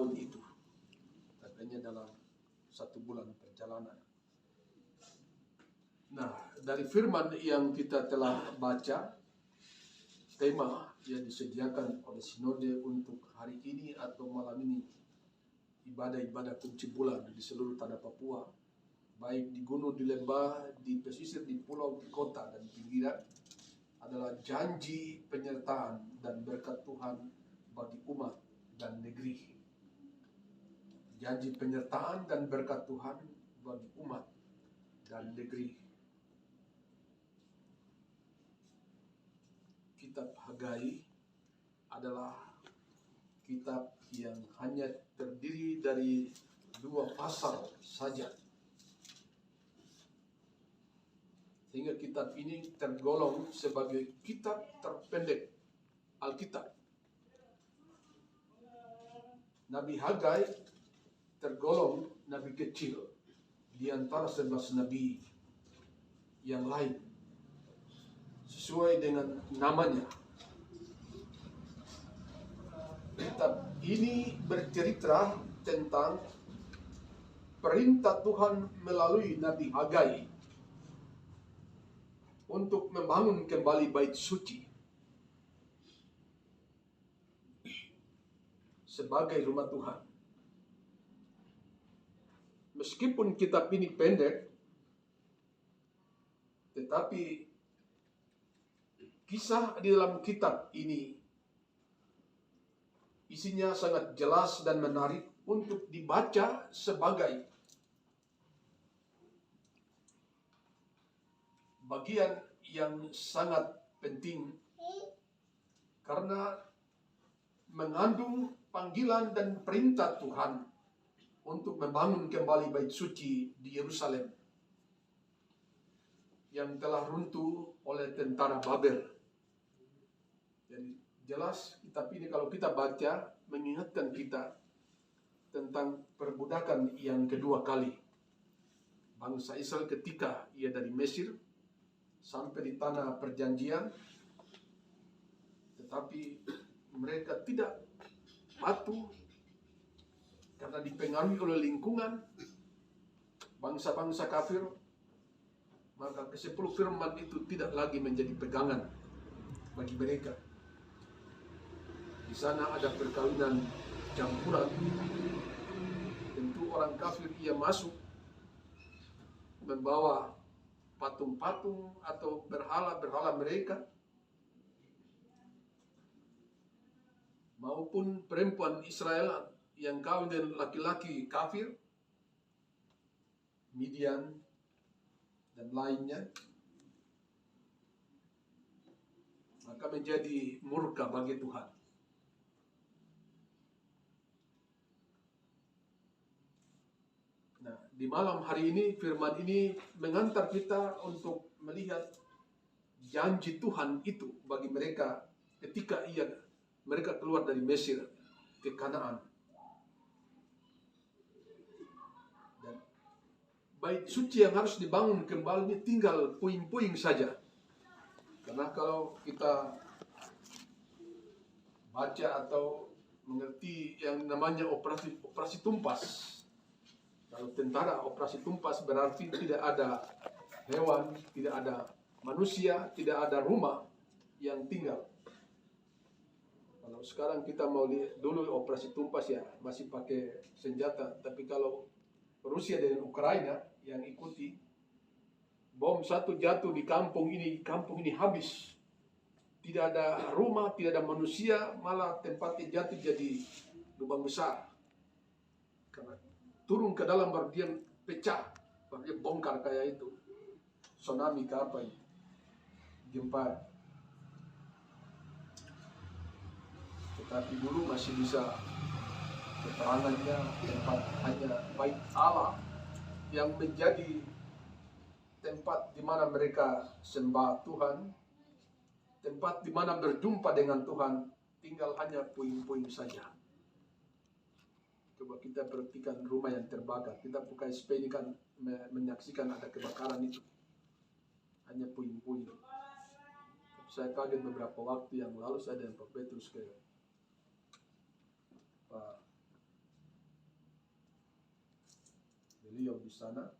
tahun itu. Katanya dalam 1 bulan perjalanan. Nah, dari firman yang kita telah baca, tema yang disediakan oleh Sinode untuk hari ini atau malam ini, ibadah-ibadah kunci bulan di seluruh tanah Papua, baik di gunung, di lembah, di pesisir, di pulau, di kota, dan pinggiran, adalah janji penyertaan dan berkat Tuhan bagi umat dan negeri. Janji penyertaan dan berkat Tuhan bagi umat dan negeri. Kitab Hagai adalah kitab yang hanya terdiri dari 2 pasal saja. Sehingga kitab ini tergolong sebagai kitab terpendek Alkitab. Nabi Hagai tergolong nabi kecil di antara 11 nabi yang lain, sesuai dengan namanya. Kitab ini bercerita tentang perintah Tuhan melalui Nabi Hagai untuk membangun kembali bait suci sebagai rumah Tuhan. Meskipun kitab ini pendek, tetapi kisah di dalam kitab ini isinya sangat jelas dan menarik untuk dibaca sebagai bagian yang sangat penting karena mengandung panggilan dan perintah Tuhan untuk membangun kembali bait suci di Yerusalem yang telah runtuh oleh tentara Babel. Jadi jelas kitab ini kalau kita baca mengingatkan kita tentang perbudakan yang kedua kali bangsa Israel ketika ia dari Mesir sampai di tanah perjanjian, tetapi mereka tidak patuh karena dipengaruhi oleh lingkungan bangsa-bangsa kafir. Maka ke-10 firman itu tidak lagi menjadi pegangan bagi mereka. Di sana ada perkawinan campuran. Tentu orang kafir ia masuk membawa patung-patung atau berhala-berhala mereka, maupun perempuan Israel yang kawin dengan laki-laki kafir, Midian dan lainnya, maka menjadi murka bagi Tuhan. Nah, di malam hari ini firman ini mengantar kita untuk melihat janji Tuhan itu bagi mereka ketika mereka keluar dari Mesir ke Kanaan. Dan bait suci yang harus dibangun kembali ini tinggal puing-puing saja. Karena kalau kita baca atau mengerti yang namanya operasi tumpas, kalau tentara operasi tumpas berarti tidak ada hewan, tidak ada manusia, tidak ada rumah yang tinggal. Kalau sekarang kita mau lihat dulu operasi tumpas ya masih pakai senjata, tapi kalau Rusia dan Ukraina yang ikuti, bom satu jatuh di kampung ini habis. Tidak ada rumah, tidak ada manusia, malah tempatnya jatuh jadi lubang besar. Karena turun ke dalam baru dia pecah, baru dia bongkar kayak itu. Tsunami ke apa ini? Gempa. Tetapi dulu masih bisa keterangannya tempat hanya bait Allah yang menjadi tempat di mana mereka sembah Tuhan, tempat di mana berjumpa dengan Tuhan, tinggal hanya puing-puing saja. Coba kita perhatikan rumah yang terbakar. Kita buka SP ini kan menyaksikan ada kebakaran itu. Hanya puing-puing. Saya kaget beberapa waktu yang lalu saya dan Pak Petrus ke Pak beliau di sana